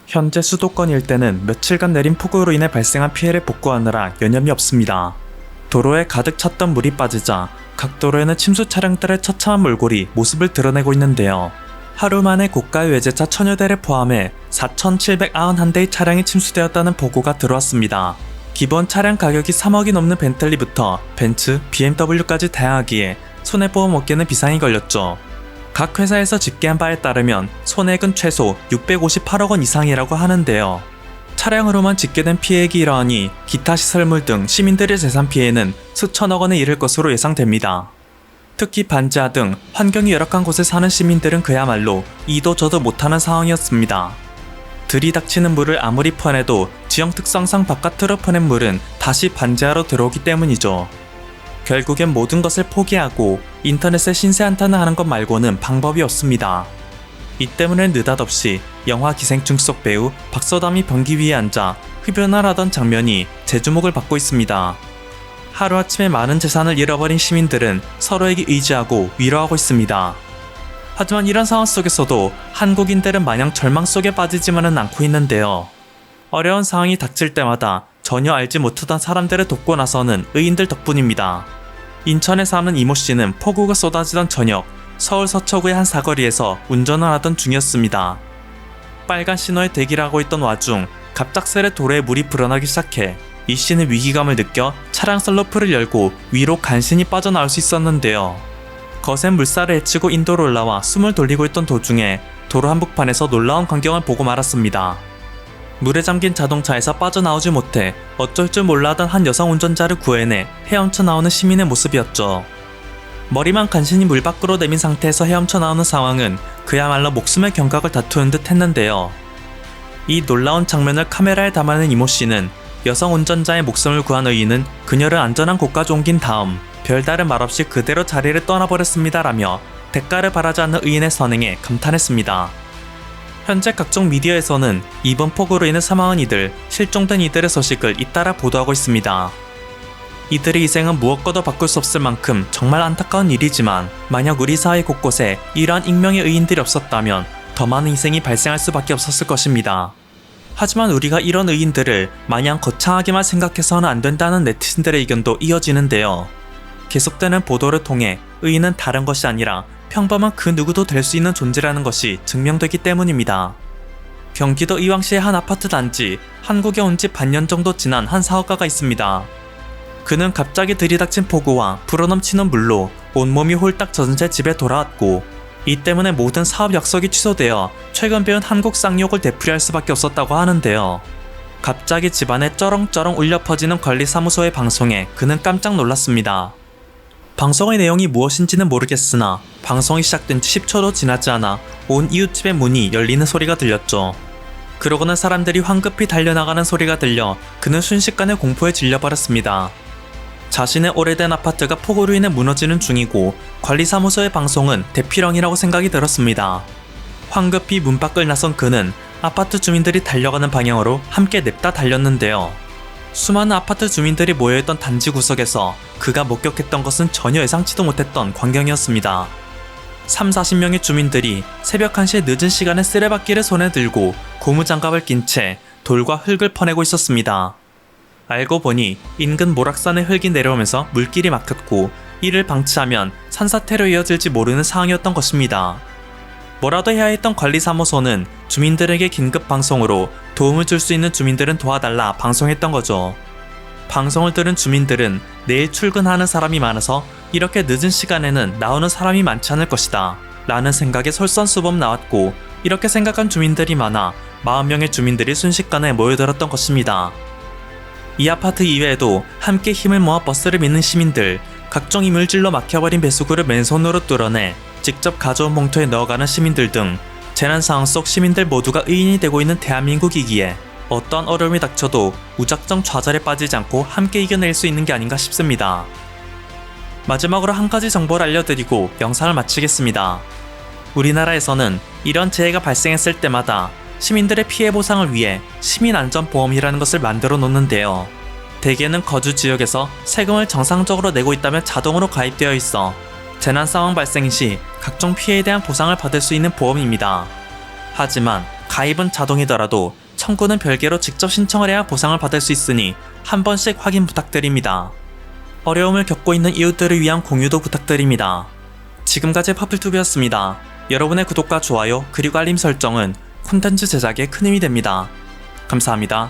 현재 수도권 일대는 며칠간 내린 폭우로 인해 발생한 피해를 복구하느라 여념이 없습니다. 도로에 가득 찼던 물이 빠지자 각 도로에는 침수 차량들의 처참한 몰골이 모습을 드러내고 있는데요. 하루 만에 고가의 외제차 1000여 대를 포함해 4,791대의 차량이 침수되었다는 보고가 들어왔습니다. 기본 차량 가격이 3억이 넘는 벤틀리부터 벤츠, BMW까지 다양하기에 손해보험 업계는 비상이 걸렸죠. 각 회사에서 집계한 바에 따르면 손해액은 최소 658억 원 이상이라고 하는데요. 차량으로만 집계된 피해액이 이러하니 기타 시설물 등 시민들의 재산 피해는 수천억 원에 이를 것으로 예상됩니다. 특히 반지하 등 환경이 열악한 곳에 사는 시민들은 그야말로 이도 저도 못하는 상황이었습니다. 들이닥치는 물을 아무리 퍼내도 지형 특성상 바깥으로 퍼낸 물은 다시 반지하로 들어오기 때문이죠. 결국엔 모든 것을 포기하고 인터넷에 신세 한탄을 하는 것 말고는 방법이 없습니다. 이 때문에 느닷없이 영화 기생충 속 배우 박서담이 변기 위에 앉아 흡연을 하던 장면이 재주목을 받고 있습니다. 하루아침에 많은 재산을 잃어버린 시민들은 서로에게 의지하고 위로하고 있습니다. 하지만 이런 상황 속에서도 한국인들은 마냥 절망 속에 빠지지만은 않고 있는데요. 어려운 상황이 닥칠 때마다 전혀 알지 못하던 사람들을 돕고 나서는 의인들 덕분입니다. 인천에 사는 이모씨는 폭우가 쏟아지던 저녁 서울 서초구의 한 사거리에서 운전을 하던 중이었습니다. 빨간 신호에 대기를 하고 있던 와중 갑작스레 도로에 물이 불어나기 시작해 이씨는 위기감을 느껴 차량 썬루프를 열고 위로 간신히 빠져나올 수 있었는데요. 거센 물살을 헤치고 인도로 올라와 숨을 돌리고 있던 도중에 도로 한복판에서 놀라운 광경을 보고 말았습니다. 물에 잠긴 자동차에서 빠져나오지 못해 어쩔 줄 몰라 하던 한 여성 운전자를 구해내 헤엄쳐 나오는 시민의 모습이었죠. 머리만 간신히 물 밖으로 내민 상태에서 헤엄쳐 나오는 상황은 그야말로 목숨의 경각을 다투는 듯 했는데요. 이 놀라운 장면을 카메라에 담아낸 이모씨는 여성 운전자의 목숨을 구한 의인은 그녀를 안전한 곳까지 옮긴 다음 별다른 말 없이 그대로 자리를 떠나버렸습니다라며 대가를 바라지 않는 의인의 선행에 감탄했습니다. 현재 각종 미디어에서는 이번 폭우로 인해 사망한 이들, 실종된 이들의 소식을 잇따라 보도하고 있습니다. 이들의 희생은 무엇과도 바꿀 수 없을 만큼 정말 안타까운 일이지만 만약 우리 사회 곳곳에 이러한 익명의 의인들이 없었다면 더 많은 희생이 발생할 수밖에 없었을 것입니다. 하지만 우리가 이런 의인들을 마냥 거창하게만 생각해서는 안 된다는 네티즌들의 의견도 이어지는데요. 계속되는 보도를 통해 의인은 다른 것이 아니라 평범한 그 누구도 될 수 있는 존재라는 것이 증명되기 때문입니다. 경기도 의왕시의 한 아파트 단지, 한국에 온 지 반년 정도 지난 한 사업가가 있습니다. 그는 갑자기 들이닥친 폭우와 불어넘치는 물로 온몸이 홀딱 젖은 채 집에 돌아왔고 이 때문에 모든 사업 약속이 취소되어 최근 배운 한국 쌍욕을 되풀이할 수밖에 없었다고 하는데요. 갑자기 집안에 쩌렁쩌렁 울려 퍼지는 관리사무소의 방송에 그는 깜짝 놀랐습니다. 방송의 내용이 무엇인지는 모르겠으나 방송이 시작된 지 10초도 지나지 않아 온 이웃집의 문이 열리는 소리가 들렸죠. 그러고는 사람들이 황급히 달려나가는 소리가 들려 그는 순식간에 공포에 질려버렸습니다. 자신의 오래된 아파트가 폭우로 인해 무너지는 중이고 관리사무소의 방송은 대피령이라고 생각이 들었습니다. 황급히 문 밖을 나선 그는 아파트 주민들이 달려가는 방향으로 함께 냅다 달렸는데요. 수많은 아파트 주민들이 모여있던 단지 구석에서 그가 목격했던 것은 전혀 예상치도 못했던 광경이었습니다. 30-40명의 주민들이 새벽 1시의 늦은 시간에 쓰레받기를 손에 들고 고무장갑을 낀 채 돌과 흙을 퍼내고 있었습니다. 알고 보니 인근 모락산의 흙이 내려오면서 물길이 막혔고 이를 방치하면 산사태로 이어질지 모르는 상황이었던 것입니다. 뭐라도 해야 했던 관리사무소는 주민들에게 긴급 방송으로 도움을 줄 수 있는 주민들은 도와달라 방송했던 거죠. 방송을 들은 주민들은 내일 출근하는 사람이 많아서 이렇게 늦은 시간에는 나오는 사람이 많지 않을 것이다 라는 생각에 솔선수범 나왔고 이렇게 생각한 주민들이 많아 40명의 주민들이 순식간에 모여들었던 것입니다. 이 아파트 이외에도 함께 힘을 모아 버스를 믿는 시민들, 각종 이물질로 막혀버린 배수구를 맨손으로 뚫어내 직접 가져온 봉투에 넣어가는 시민들 등 재난 상황 속 시민들 모두가 의인이 되고 있는 대한민국이기에 어떤 어려움이 닥쳐도 무작정 좌절에 빠지지 않고 함께 이겨낼 수 있는 게 아닌가 싶습니다. 마지막으로 한 가지 정보를 알려드리고 영상을 마치겠습니다. 우리나라에서는 이런 재해가 발생했을 때마다 시민들의 피해 보상을 위해 시민안전보험이라는 것을 만들어 놓는데요. 대개는 거주 지역에서 세금을 정상적으로 내고 있다면 자동으로 가입되어 있어 재난 상황 발생 시 각종 피해에 대한 보상을 받을 수 있는 보험입니다. 하지만 가입은 자동이더라도 청구는 별개로 직접 신청을 해야 보상을 받을 수 있으니 한 번씩 확인 부탁드립니다. 어려움을 겪고 있는 이웃들을 위한 공유도 부탁드립니다. 지금까지 퍼플투비였습니다. 여러분의 구독과 좋아요 그리고 알림 설정은 콘텐츠 제작에 큰 힘이 됩니다. 감사합니다.